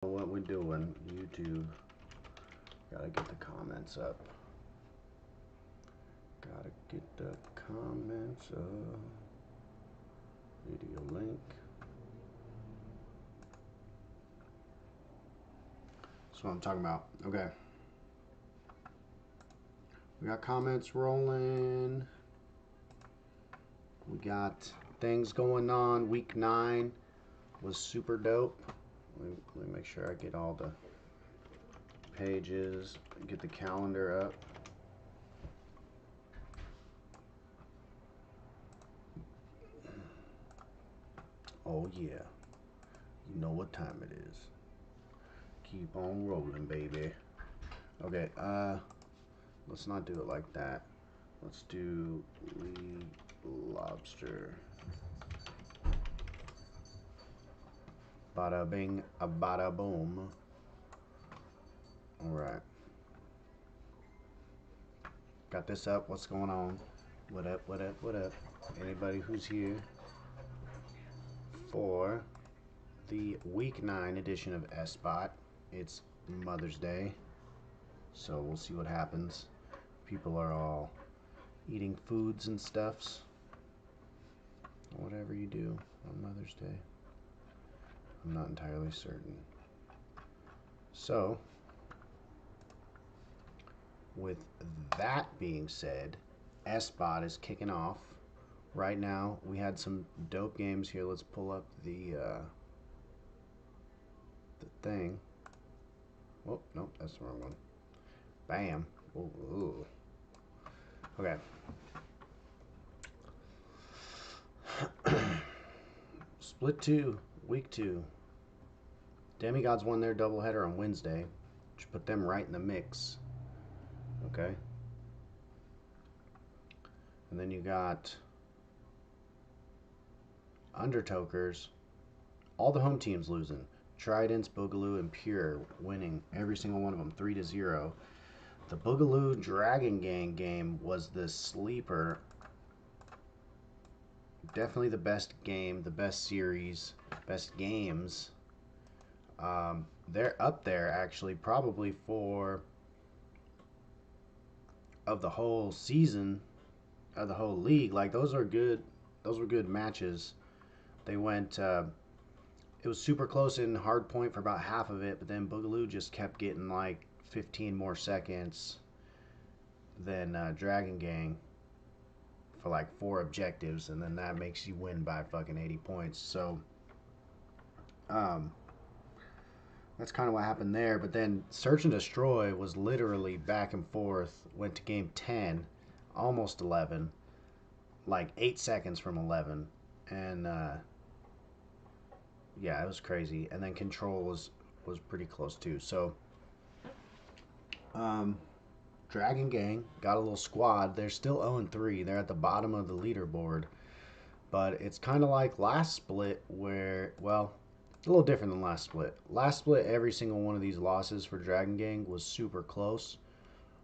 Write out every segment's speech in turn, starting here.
What we doing? YouTube. Gotta get the comments up. Gotta get the comments up. Video link. That's what I'm talking about. Okay. We got comments rolling. We got things going on. Week 9 was super dope. Let me make sure I get all the pages, get the calendar up. Oh yeah, you know what time it is. Keep on rolling, baby. Okay, let's not do it like that. Let's do lead lobster. Bada bing, a bada boom. Alright. Got this up. What's going on? What up, what up, what up? Anybody who's here for the week 9 edition of ESPOT. It's Mother's Day. So we'll see what happens. People are all eating foods and stuffs. Whatever you do on Mother's Day. I'm not entirely certain. So, with that being said, ESPOT is kicking off. Right now, we had some dope games here. Let's pull up the thing. Oh, nope, that's the wrong one. Bam. Ooh, ooh. Okay. Split 2, week 2. Demigods won their doubleheader on Wednesday, which put them right in the mix. Okay. And then you got Undertokers. All the home teams losing. Tridents, Boogaloo, and Pure winning every single one of them 3-0. The Boogaloo Dragon Gang game was the sleeper. Definitely the best game, the best series, best games. They're up there actually, probably for of the whole season, of the whole league. Like those are good. Those were good matches. They went. It was super close in hard point for about half of it, but then Boogaloo just kept getting like 15 more seconds than Dragon Gang for like 4 objectives, and then that makes you win by fucking 80 points. So, that's kind of what happened there. But then Search and Destroy was literally back and forth. Went to game 10, almost 11, like 8 seconds from 11, and yeah, it was crazy. And then Control was pretty close too. So, Dragon Gang got a little squad. They're still 0-3. They're at the bottom of the leaderboard. But it's kind of like last split where, well, it's a little different than last split. Last split, every single one of these losses for Dragon Gang was super close.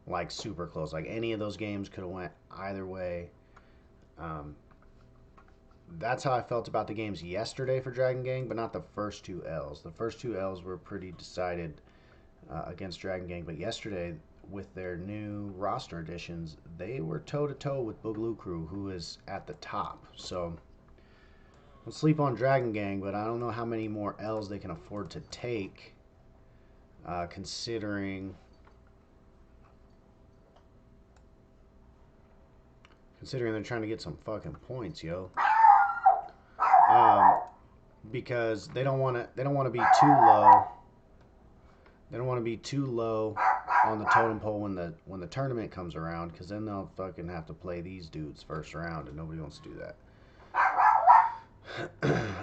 Like, super close. Like, any of those games could have went either way. That's how I felt about the games yesterday for Dragon Gang, but not the first 2 L's. The first 2 L's were pretty decided against Dragon Gang, but yesterday, with their new roster additions, they were toe-to-toe with Boogaloo Crew, who is at the top. So, I'll sleep on Dragon Gang, but I don't know how many more L's they can afford to take, considering they're trying to get some fucking points, yo. Because they don't want to be too low. They don't want to be too low on the totem pole when the tournament comes around, because then they'll fucking have to play these dudes first round, and nobody wants to do that.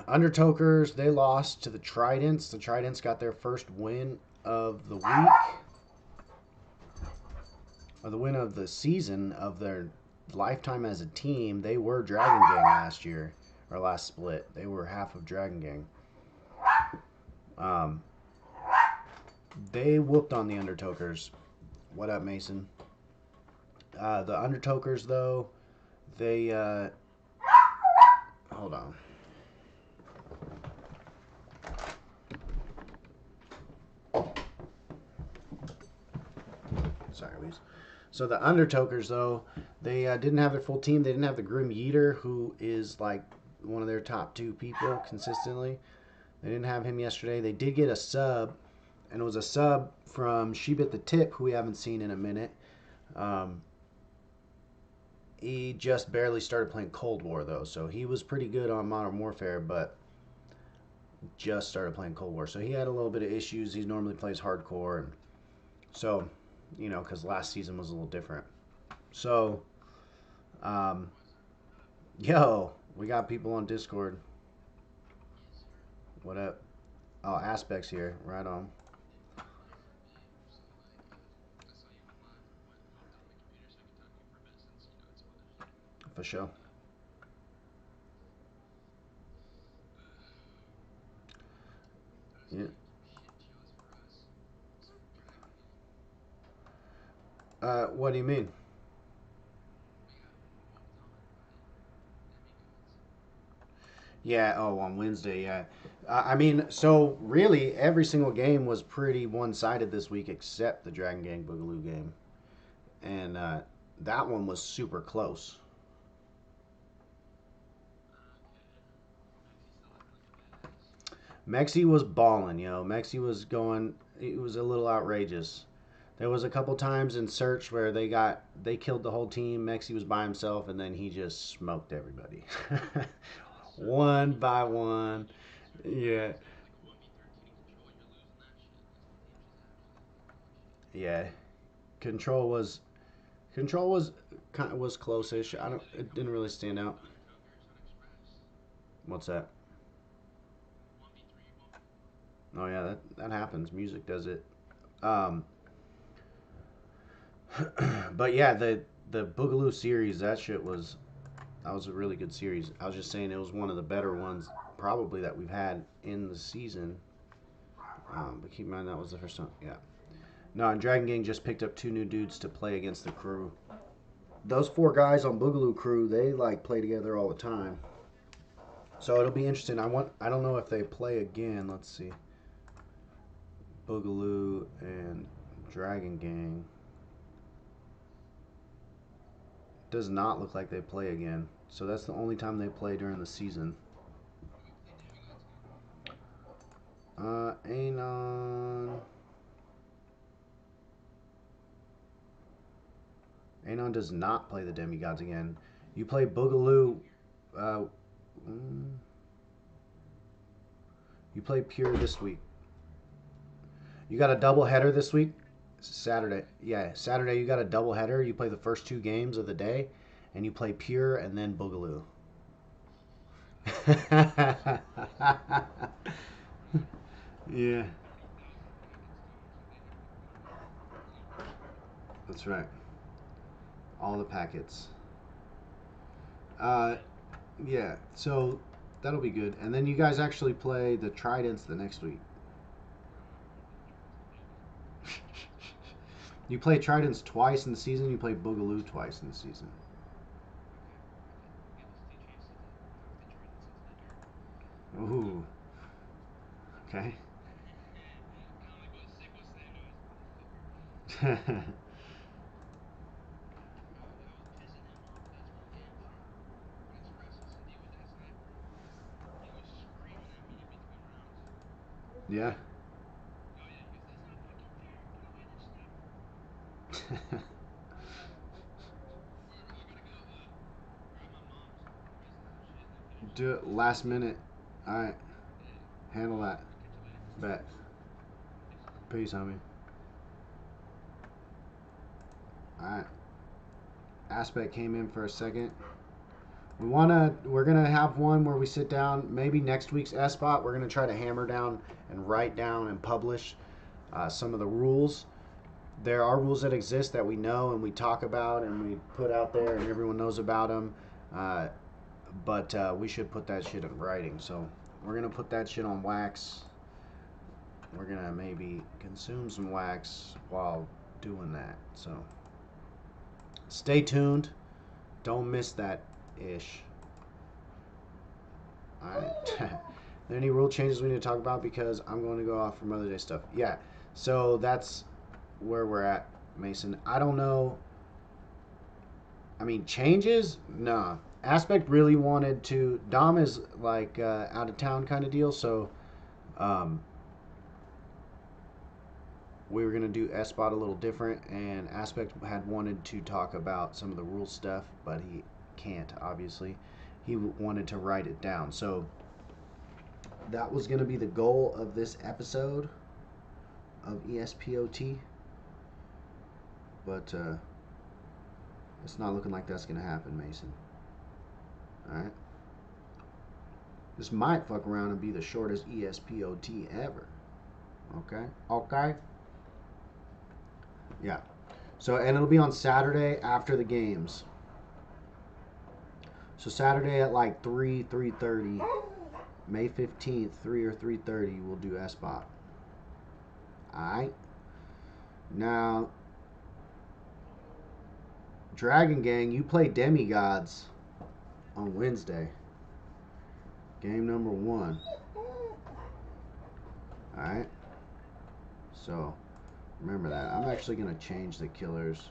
Undertokers, they lost to the Tridents. The Tridents got their first win of the week, or the win of the season, of their lifetime as a team. They were Dragon Gang last year, or last split. They were half of Dragon Gang. They whooped on the Undertokers. What up, Mason? The Undertokers, though, they, hold on. Sorry, Luis. So the Undertokers, though, they didn't have their full team. They didn't have the Grim Yeater, who is like one of their top two people consistently. They didn't have him yesterday. They did get a sub, and it was a sub from She Bit the Tip, who we haven't seen in a minute. Um, he just barely started playing Cold War, though, so he was pretty good on Modern Warfare, but just started playing Cold War. So he had a little bit of issues. He normally plays hardcore, and so, because last season was a little different. So, um, yo, we got people on Discord. What up? Oh, Aspects here. Right on. For sure. Yeah. What do you mean? Yeah. Oh, on Wednesday. Yeah. I mean, so really, every single game was pretty one-sided this week, except the Dragon Gang Boogaloo game, and that one was super close. Mexi was balling, Mexi was going. It was a little outrageous. There was a couple times in search where they killed the whole team. Mexi was by himself, and then he just smoked everybody, one by one. Yeah, yeah. Control was was close-ish. I don't. It didn't really stand out. What's that? Oh yeah, that happens. Music does it. Um, but yeah, the Boogaloo series, that was a really good series. I was just saying it was one of the better ones probably that we've had in the season. But keep in mind that was the first time. Yeah. No, and Dragon Gang just picked up two new dudes to play against the crew. Those four guys on Boogaloo crew, they like play together all the time. So it'll be interesting. I don't know if they play again. Let's see. Boogaloo and Dragon Gang. Does not look like they play again. So that's the only time they play during the season. Anon. Anon does not play the Demigods again. You play Boogaloo. Uh, mm, you play Pure this week. You got a double header this week. Saturday. Yeah, Saturday you got a double header. You play the first two games of the day, and you play Pure and then Boogaloo. Yeah, that's right. All the packets. Uh, yeah. So that'll be good. And then you guys actually play the Tridents the next week. You play Tridents twice in the season. You play Boogaloo twice in the season. Ooh. Okay. Yeah. Do it last minute. All right. Handle that. Bet. Peace, homie. All right. Aspect came in for a second. We're gonna have one where we sit down. Maybe next week's ESPOT, we're gonna try to hammer down and write down and publish some of the rules. There are rules that exist that we know and we talk about and we put out there and everyone knows about them. Uh, but we should put that shit in writing. So we're gonna put that shit on wax. We're gonna maybe consume some wax while doing that. So stay tuned. Don't miss that ish. Alright. There any rule changes we need to talk about because I'm going to go off for Mother's Day stuff. Yeah. So that's where we're at. Mason. I don't know. I mean, changes? Nah. Aspect really wanted to. Dom is like out of town kind of deal, so um, we were gonna do ESPOT a little different, and Aspect had wanted to talk about some of the rule stuff, but he can't. Obviously, he wanted to write it down. So that was gonna be the goal of this episode of ESPOT, but it's not looking like that's gonna happen, Mason. All right. This might fuck around and be the shortest ESPOT ever. Okay. Okay. Yeah. So, and it'll be on Saturday after the games. So Saturday at like 3:30, May 15th, 3 or 3:30, we'll do ESPOT. Alright. Now, Dragon Gang, you play Demigods on Wednesday. Game number 1. Alright. So, remember that. I'm actually going to change the killers.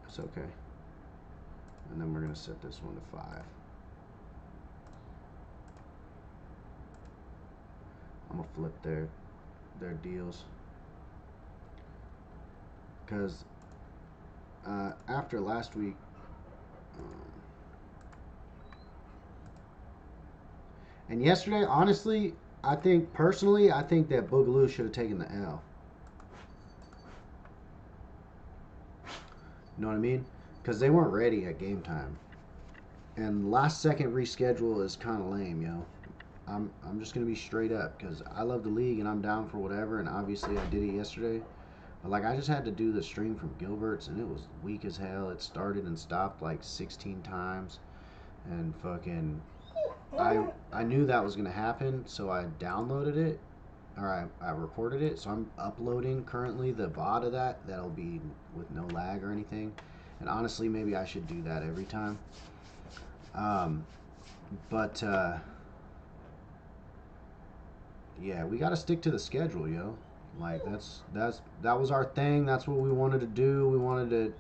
It's okay. And then we're going to set this one to 5. I'm going to flip their deals. Because after last week, and yesterday, honestly, I think that Boogaloo should have taken the L. You know what I mean? Because they weren't ready at game time. And last second reschedule is kind of lame, yo. I'm just going to be straight up because I love the league and I'm down for whatever. And obviously I did it yesterday. But like I just had to do the stream from Gilbert's and it was weak as hell. It started and stopped like 16 times. And fucking... I knew that was going to happen, so I downloaded it, or I recorded it, so I'm uploading currently the VOD of that. That'll be with no lag or anything. And honestly, maybe I should do that every time. But yeah, we got to stick to the schedule, yo. Like that was our thing. That's what we wanted to do.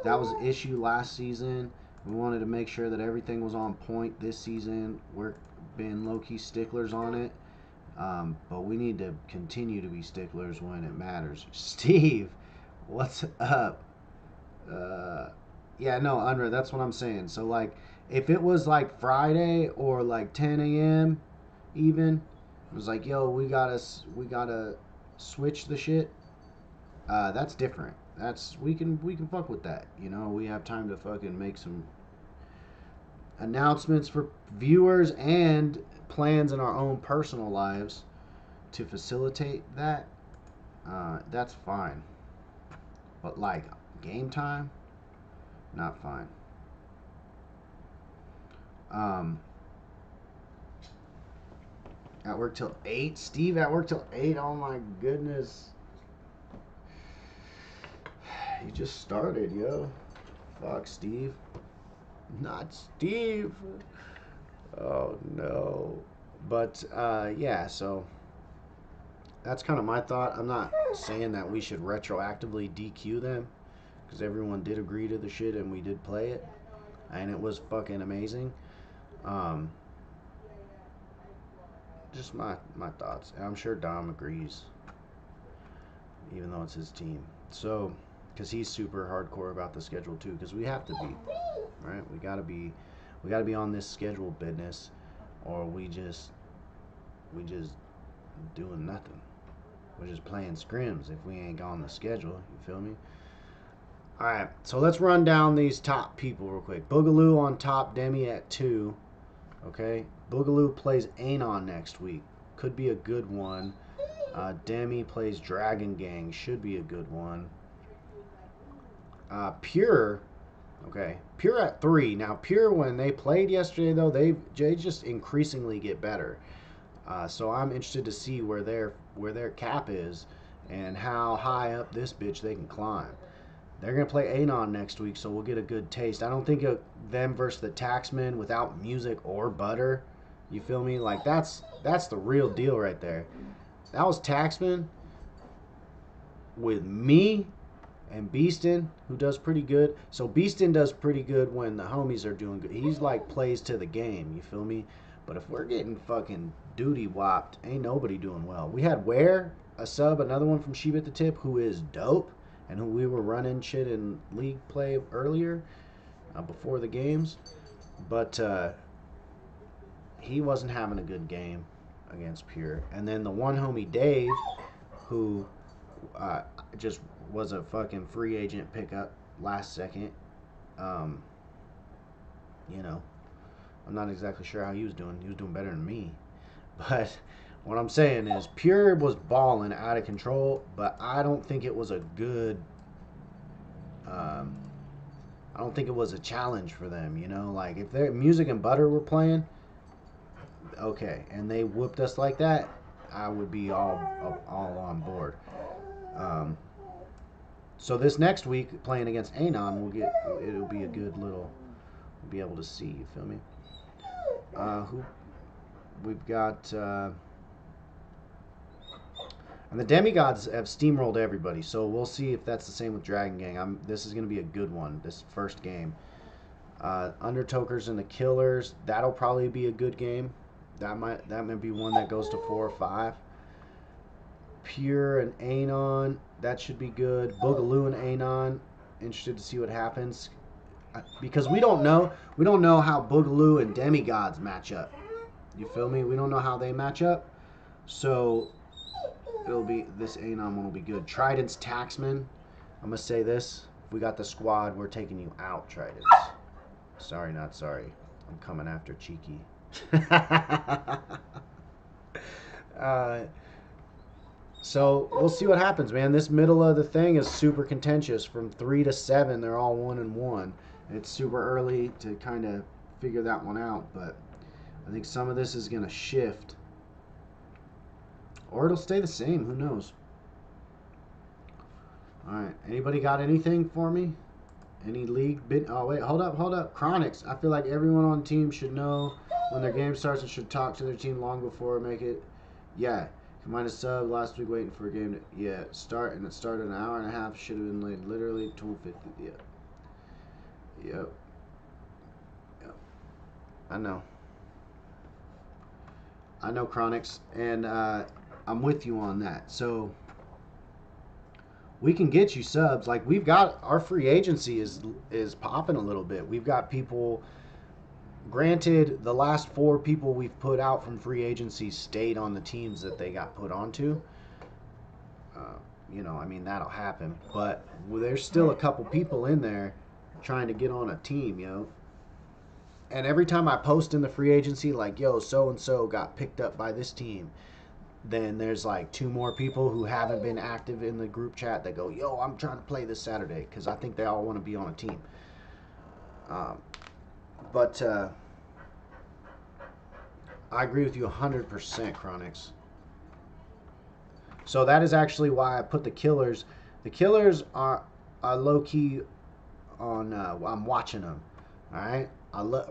That was the issue last season. We wanted to make sure that everything was on point this season. We're being low-key sticklers on it. But we need to continue to be sticklers when it matters. Steve, what's up? Yeah, no, Unra, that's what I'm saying. So, like, if it was, like, Friday or, like, 10 a.m. even, it was like, yo, we gotta switch the shit. That's different. We can fuck with that. You know, we have time to fucking make some announcements for viewers and plans in our own personal lives to facilitate that. That's fine. But like game time, not fine. At work till 8. Steve at work till 8. Oh my goodness. You just started, yo. Fuck, Steve. Not Steve. Oh, no. But, yeah, so that's kind of my thought. I'm not saying that we should retroactively DQ them, because everyone did agree to the shit and we did play it, and it was fucking amazing. Just my thoughts. And I'm sure Dom agrees, even though it's his team. So... because he's super hardcore about the schedule too. Because we have to be, right? We gotta be on this schedule business, or we just doing nothing. We're just playing scrims if we ain't on the schedule. You feel me? All right. So let's run down these top people real quick. Boogaloo on top, Demi at 2. Okay. Boogaloo plays Anon next week. Could be a good one. Demi plays Dragon Gang. Should be a good one. Pure, okay, Pure at 3. Now, Pure, when they played yesterday, though, they just increasingly get better. So I'm interested to see where their cap is and how high up this bitch they can climb. They're going to play Anon next week, so we'll get a good taste. I don't think of them versus the Taxman without music or butter. You feel me? Like, that's the real deal right there. That was Taxman with me and Beaston, who does pretty good. So Beaston does pretty good when the homies are doing good. He's like plays to the game, you feel me? But if we're getting fucking duty whopped, ain't nobody doing well. We had Ware, a sub, another one from Sheep at the Tip, who is dope, and who we were running shit in league play earlier, before the games. But he wasn't having a good game against Pure. And then the one homie Dave, who just was a fucking free agent pickup last second. Um, you know, I'm not exactly sure how he was doing. He was doing better than me. But what I'm saying is, Pure was balling out of control, but I don't think it was a good. Um, I don't think it was a challenge for them. You know, like if their Music and Butter were playing, okay, and they whooped us like that, I would be all on board. Um, so this next week, playing against Anon, it'll be a good little. We'll be able to see. You feel me? Who we've got? And the demigods have steamrolled everybody, so we'll see if that's the same with Dragon Gang. This is going to be a good one. This first game. Undertokers and the Killers. That'll probably be a good game. That might be one that goes to 4 or 5. Pure and Anon. That should be good. Boogaloo and Anon. Interested to see what happens, because we don't know how Boogaloo and Demigods match up. You feel me? We don't know how they match up. So this Anon one will be good. Trident's Taxman. I'm gonna say this: if we got the squad, we're taking you out, Tridents. Sorry, not sorry. I'm coming after Cheeky. So we'll see what happens, man. This middle of the thing is super contentious. From 3 to 7, they're all 1-1. It's super early to kind of figure that one out, but I think some of this is gonna shift, or it'll stay the same. Who knows? All right. Anybody got anything for me? Any league bit? Oh wait, hold up. Chronics. I feel like everyone on the team should know when their game starts and should talk to their team long before make it. Yeah. Combined a sub last week waiting for a game to, yeah, start, and it started an hour and a half. Should have been late, literally 2:50. Yeah. Yep. I know, Chronics, and I'm with you on that. So we can get you subs. Like, we've got our free agency is popping a little bit. We've got people. Granted, the last 4 people we've put out from free agency stayed on the teams that they got put onto. I mean, that'll happen. But there's still a couple people in there trying to get on a team, And every time I post in the free agency, like, yo, so-and-so got picked up by this team, then there's like 2 more people who haven't been active in the group chat that go, yo, I'm trying to play this Saturday, because I think they all want to be on a team. But I agree with you 100%, Chronics. So that is actually why I put the Killers. The Killers are low-key on, I'm watching them. All right? I love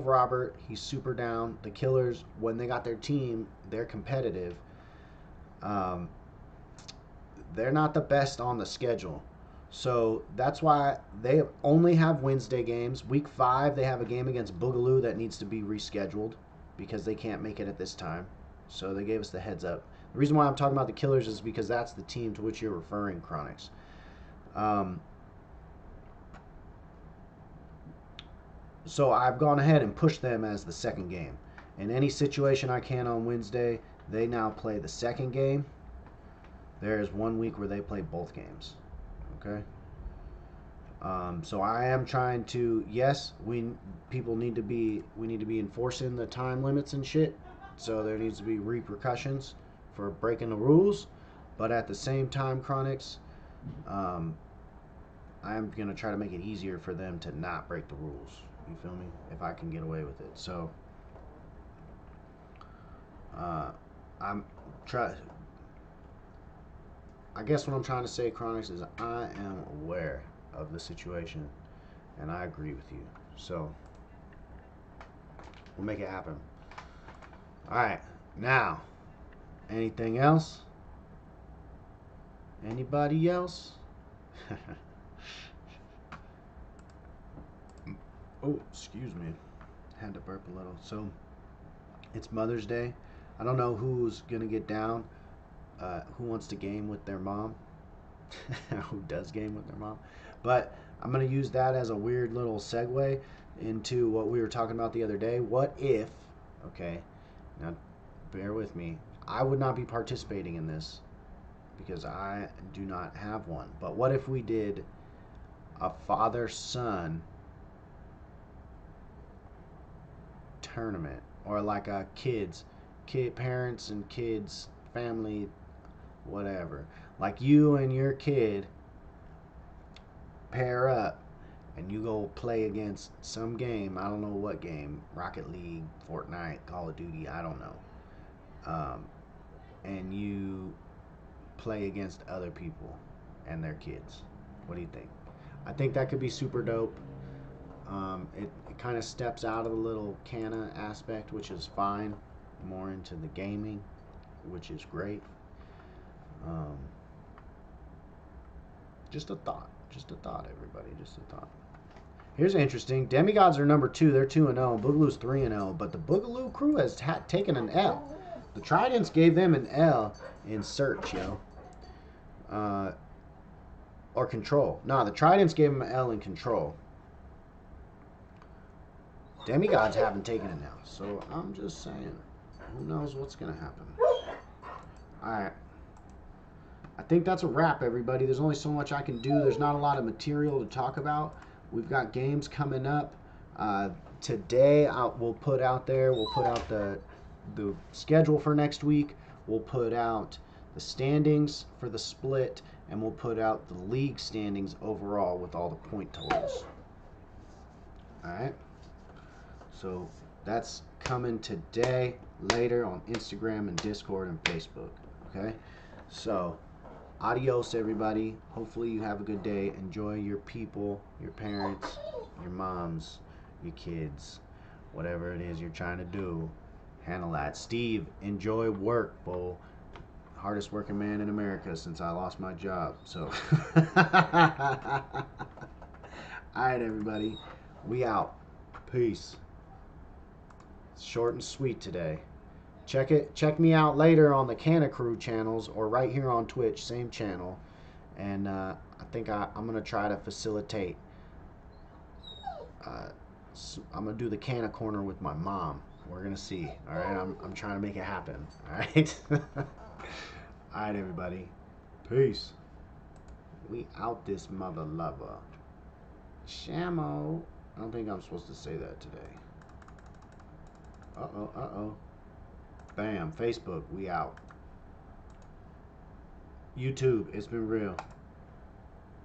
Robert. He's super down. The Killers, when they got their team, they're competitive. They're not the best on the schedule. So that's why they only have Wednesday games. Week 5, they have a game against Boogaloo that needs to be rescheduled because they can't make it at this time. So they gave us the heads up. The reason why I'm talking about the Killers is because that's the team to which you're referring, Chronics. So I've gone ahead and pushed them as the second game. In any situation I can on Wednesday, they now play the second game. There is 1 week where they play both games. Okay. So I am trying to. Yes, we need to be enforcing the time limits and shit. So there needs to be repercussions for breaking the rules. But at the same time, Chronics, I am gonna try to make it easier for them to not break the rules. You feel me? If I can get away with it. So I'm try. I guess what I'm trying to say, Chronics, is I am aware of the situation, and I agree with you. So we'll make it happen. All right. Now, anything else? Anybody else? Oh, excuse me. Had to burp a little. So, it's Mother's Day. I don't know who's going to get down. Who wants to game with their mom? Who does game with their mom? But I'm going to use that as a weird little segue into what we were talking about the other day. What if, okay, now bear with me, I would not be participating in this because I do not have one. But what if we did a father-son tournament, or like a kid parents and kids family, whatever, like you and your kid pair up and you go play against some game. I don't know what game. Rocket League, Fortnite, Call of Duty, I don't know. And you play against other people and their kids. What do you think? I think that could be super dope. It kind of steps out of the little Canna aspect, which is fine, more into the gaming, which is great. Um, just a thought. Just a thought, everybody. Just a thought. Here's interesting. Demigods are number 2. They're 2-0. Boogaloo's 3-0. But the Boogaloo crew has taken an L. The Tridents gave them an L in search, yo. Or control. Nah, the Tridents gave them an L in control. Demigods haven't taken it now. So I'm just saying. Who knows what's going to happen. Alright. I think that's a wrap, everybody. There's only so much I can do. There's not a lot of material to talk about. We've got games coming up. Today, we'll put out the schedule for next week. We'll put out the standings for the split, and we'll put out the league standings overall with all the point totals. All right. So that's coming today, later on Instagram and Discord and Facebook. Okay. So, adios, everybody. Hopefully you have a good day. Enjoy your people, your parents, your moms, your kids, whatever it is you're trying to do. Handle that. Steve, enjoy work, Bo. Hardest working man in America since I lost my job. So, all right, everybody. We out. Peace. Short and sweet today. Check me out later on the Canna Crew channels or right here on Twitch, same channel. And I think I'm gonna try to facilitate. I'm gonna do the Canna Corner with my mom. We're gonna see. All right, I'm trying to make it happen. All right. All right, everybody. Peace. We out this mother lover. Shamo. I don't think I'm supposed to say that today. Uh-oh, uh-oh. Bam. Facebook, we out. YouTube, it's been real.